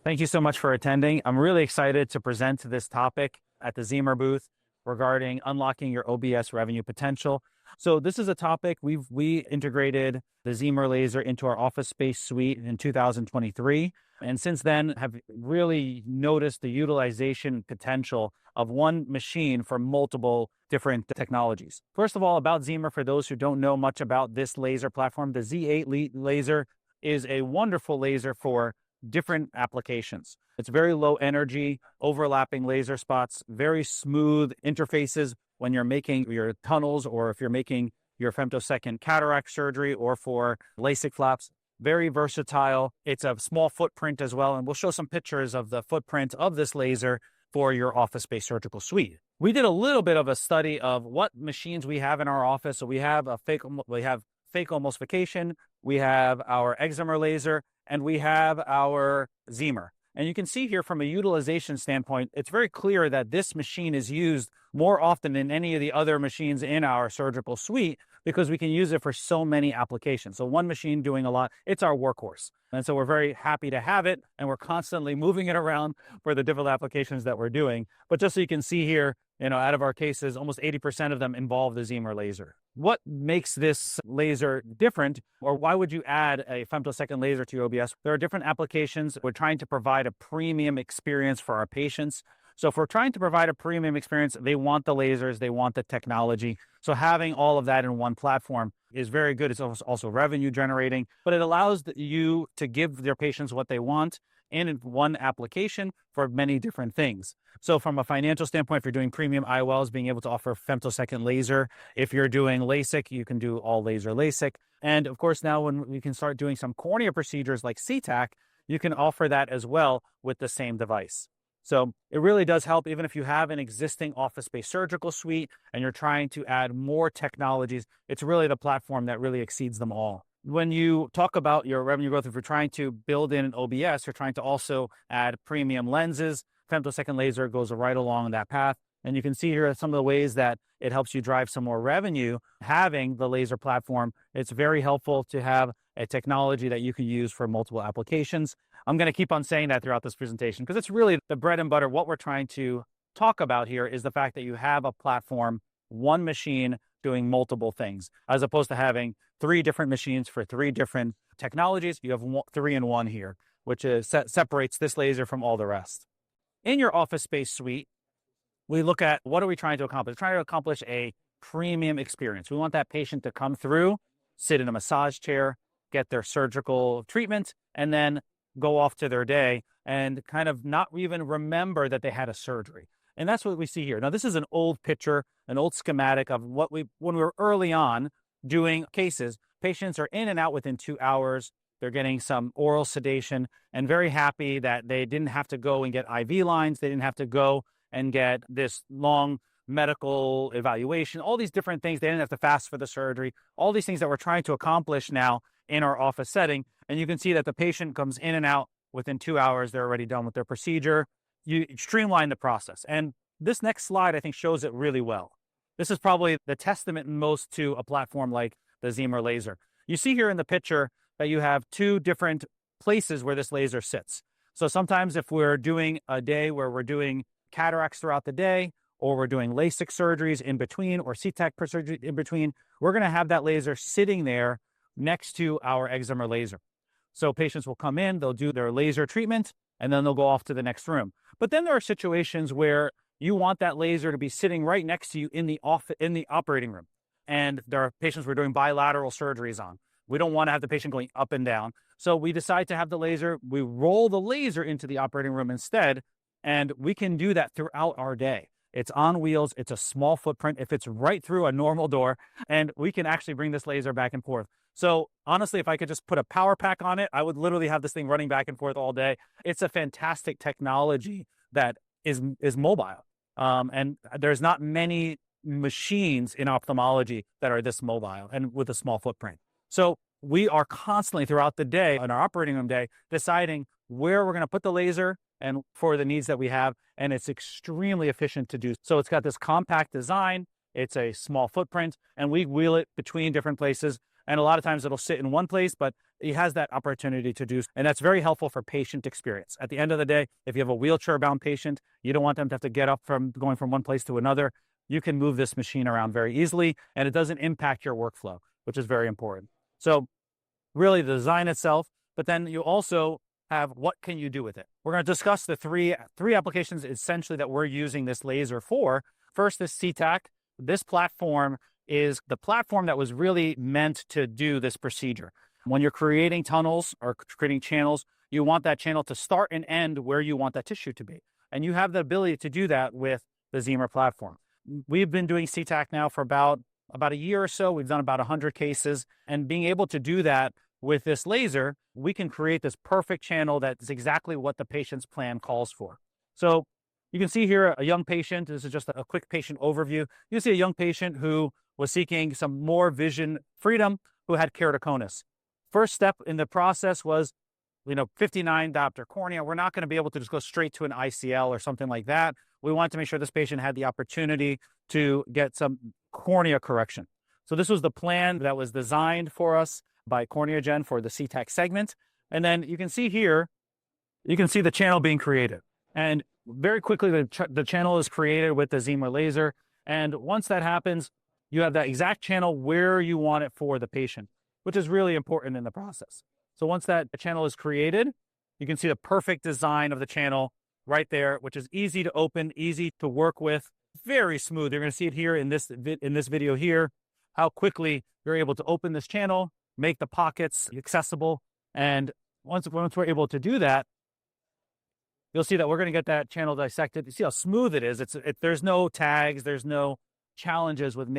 Thank you so much for attending. I'm really excited to present this topic at the Ziemer booth regarding unlocking your OBS revenue potential. So this is a topic we integrated the Ziemer laser into our office space suite in 2023. And since then have really noticed the utilization potential of one machine for multiple different technologies. First of all, about Ziemer, for those who don't know much about this laser platform, the Z8 laser is a wonderful laser for different applications. It's very low energy, overlapping laser spots, very smooth interfaces when you're making your tunnels or if you're making your femtosecond cataract surgery or for LASIK flaps. Very versatile. It's a small footprint as well. And we'll show some pictures of the footprint of this laser for your office-based surgical suite. We did a little bit of a study of what machines we have in our office. So we have phacoemulsification, we have our excimer laser, and we have our Ziemer. And you can see here from a utilization standpoint, it's very clear that this machine is used more often than any of the other machines in our surgical suite because we can use it for so many applications. So one machine doing a lot, it's our workhorse. And so we're very happy to have it, and we're constantly moving it around for the different applications that we're doing. But just so you can see here, out of our cases, almost 80% of them involve the Ziemer laser. What makes this laser different, or why would you add a femtosecond laser to your OBS? There are different applications. We're trying to provide a premium experience for our patients. So if we're trying to provide a premium experience, they want the lasers, they want the technology. So having all of that in one platform is very good. It's also revenue generating, but it allows you to give their patients what they want in one application for many different things. So from a financial standpoint, if you're doing premium IOLs, being able to offer femtosecond laser. If you're doing LASIK, you can do all laser LASIK. And of course, now when we can start doing some cornea procedures like CTAK, you can offer that as well with the same device. So it really does help even if you have an existing office-based surgical suite and you're trying to add more technologies. It's really the platform that really exceeds them all. When you talk about your revenue growth, if you're trying to build in an OBS, you're trying to also add premium lenses. Femtosecond laser goes right along that path. And you can see here some of the ways that it helps you drive some more revenue. Having the laser platform, it's very helpful to have a technology that you can use for multiple applications. I'm going to keep on saying that throughout this presentation because it's really the bread and butter. What we're trying to talk about here is the fact that you have a platform, one machine doing multiple things, as opposed to having three different machines for three different technologies. You have three in one here, which separates this laser from all the rest. In your office space suite, we look at what are we trying to accomplish? We're trying to accomplish a premium experience. We want that patient to come through, sit in a massage chair, get their surgical treatment, and then go off to their day and kind of not even remember that they had a surgery. And that's what we see here. Now, this is an old picture, an old schematic of when we were early on doing cases. Patients are in and out within 2 hours. They're getting some oral sedation and very happy that they didn't have to go and get IV lines. They didn't have to go and get this long medical evaluation, all these different things. They didn't have to fast for the surgery, all these things that we're trying to accomplish now in our office setting. And you can see that the patient comes in and out within 2 hours. They're already done with their procedure. You streamline the process. And this next slide, I think, shows it really well. This is probably the testament most to a platform like the Ziemer laser. You see here in the picture that you have two different places where this laser sits. So sometimes if we're doing a day where we're doing cataracts throughout the day, or we're doing LASIK surgeries in between, or CTAK Procedure in between, we're going to have that laser sitting there next to our excimer laser. So patients will come in, they'll do their laser treatment, and then they'll go off to the next room. But then there are situations where you want that laser to be sitting right next to you in the operating room. And there are patients we're doing bilateral surgeries on. We don't want to have the patient going up and down. So we decide to have the laser, we roll the laser into the operating room instead, and we can do that throughout our day. It's on wheels, it's a small footprint, it fits right through a normal door, and we can actually bring this laser back and forth. So honestly, if I could just put a power pack on it, I would literally have this thing running back and forth all day. It's a fantastic technology that is mobile. And there's not many machines in ophthalmology that are this mobile and with a small footprint. So we are constantly throughout the day, on our operating room day, deciding where we're going to put the laser and for the needs that we have. And it's extremely efficient to do. So it's got this compact design. It's a small footprint, and we wheel it between different places. And a lot of times it'll sit in one place, but he has that opportunity to do. And that's very helpful for patient experience. At the end of the day, if you have a wheelchair-bound patient, you don't want them to have to get up from going from one place to another. You can move this machine around very easily, and it doesn't impact your workflow, which is very important. So really the design itself, but then you also have what can you do with it. We're going to discuss the three applications essentially that we're using this laser for. First is CTAK. This platform is the platform that was really meant to do this procedure. When you're creating tunnels or creating channels, you want that channel to start and end where you want that tissue to be. And you have the ability to do that with the Ziemer platform. We've been doing CTAK now for about a year or so. We've done about 100 cases, and being able to do that with this laser, we can create this perfect channel that's exactly what the patient's plan calls for. So you can see here a young patient. This is just a quick patient overview. You can see a young patient who was seeking some more vision freedom, who had keratoconus. First step in the process was, 59 diopter cornea. We're not going to be able to just go straight to an ICL or something like that. We want to make sure this patient had the opportunity to get some cornea correction. So this was the plan that was designed for us by CorneaGen for the CTAK segment. And then you can see here, you can see the channel being created. And very quickly, the channel is created with the Ziemer laser. And once that happens, you have that exact channel where you want it for the patient, which is really important in the process. So once that channel is created, you can see the perfect design of the channel right there, which is easy to open, easy to work with, very smooth. You're going to see it here in this video here, how quickly you're able to open this channel, make the pockets accessible. And once we're able to do that, you'll see that we're going to get that channel dissected. You see how smooth it is. There's no tags, there's no challenges with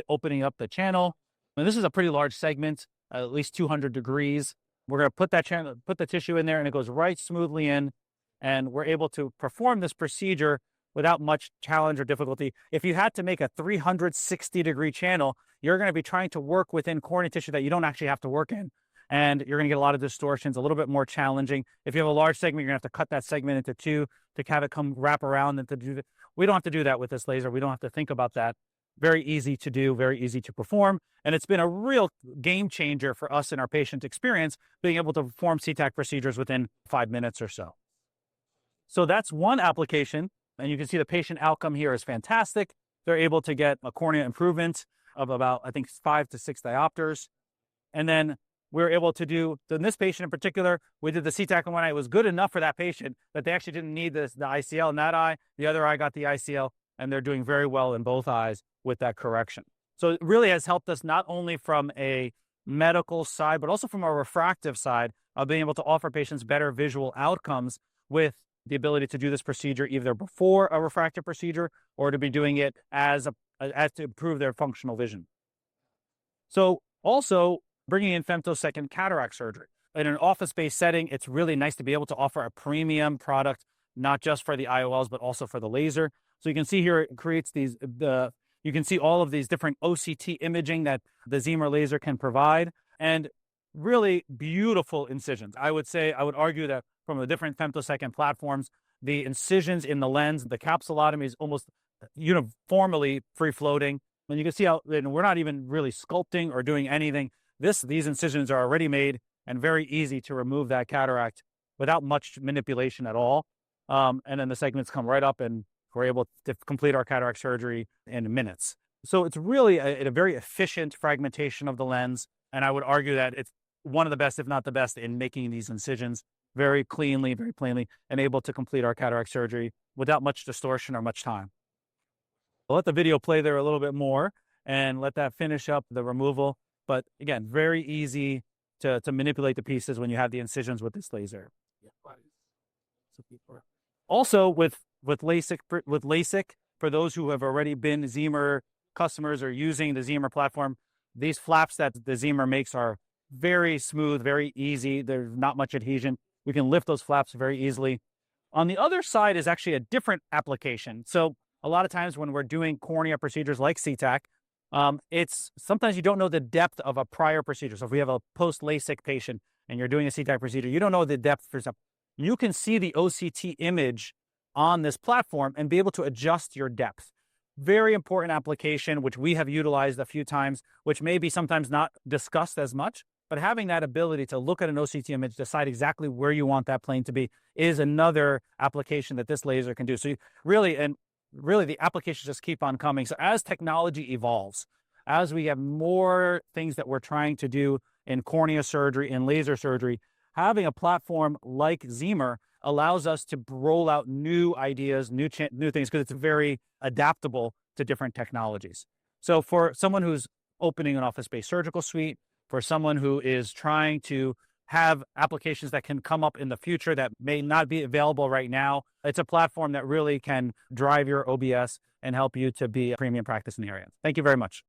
opening up the channel. And this is a pretty large segment, at least 200 degrees. We're going to put the tissue in there, and it goes right smoothly in, and we're able to perform this procedure without much challenge or difficulty. If you had to make a 360-degree channel, you're going to be trying to work within cornea tissue that you don't actually have to work in, and you're going to get a lot of distortions, a little bit more challenging. If you have a large segment, you're going to have to cut that segment into two to have it come wrap around and to do that. We don't have to do that with this laser. We don't have to think about that. Very easy to do, very easy to perform. And it's been a real game changer for us in our patient experience, being able to perform CTAK procedures within 5 minutes or so. So that's one application. And you can see the patient outcome here is fantastic. They're able to get a cornea improvement of about, I think, 5 to 6 diopters. And then we're able to do, in this patient in particular, we did the CTAK in one eye. It was good enough for that patient that they actually didn't need the ICL in that eye. The other eye got the ICL, and they're doing very well in both eyes with that correction. So it really has helped us not only from a medical side, but also from a refractive side of being able to offer patients better visual outcomes with the ability to do this procedure either before a refractive procedure or to be doing it as to improve their functional vision. So also bringing in femtosecond cataract surgery. In an office-based setting, it's really nice to be able to offer a premium product, not just for the IOLs, but also for the laser. So you can see here, it creates you can see all of these different OCT imaging that the Ziemer laser can provide, and really beautiful incisions. I would argue that from the different femtosecond platforms, the incisions in the lens, the capsulotomy is almost uniformly free-floating. And you can see how, and we're not even really sculpting or doing anything. These incisions are already made and very easy to remove that cataract without much manipulation at all. And then the segments come right up, and we're able to complete our cataract surgery in minutes. So it's really a very efficient fragmentation of the lens. And I would argue that it's one of the best, if not the best, in making these incisions very cleanly, very plainly, and able to complete our cataract surgery without much distortion or much time. I'll let the video play there a little bit more and let that finish up the removal. But again, very easy to manipulate the pieces when you have the incisions with this laser. Also with LASIK, for those who have already been Ziemer customers or using the Ziemer platform, these flaps that the Ziemer makes are very smooth, very easy. There's not much adhesion. We can lift those flaps very easily. On the other side is actually a different application. So a lot of times when we're doing cornea procedures like CTAK, it's sometimes you don't know the depth of a prior procedure. So if we have a post-LASIK patient and you're doing a CTAK procedure, you don't know the depth for something. You can see the OCT image on this platform and be able to adjust your depth. Very important application, which we have utilized a few times, which may be sometimes not discussed as much, But having that ability to look at an OCT image, decide exactly where you want that plane to be, is another application that this laser can do. So really the applications just keep on coming. So as technology evolves, as we have more things that we're trying to do in cornea surgery, in laser surgery, having a platform like Ziemer allows us to roll out new ideas, new things, because it's very adaptable to different technologies. So for someone who's opening an office-based surgical suite, for someone who is trying to have applications that can come up in the future that may not be available right now, it's a platform that really can drive your OBS and help you to be a premium practice in the area. Thank you very much.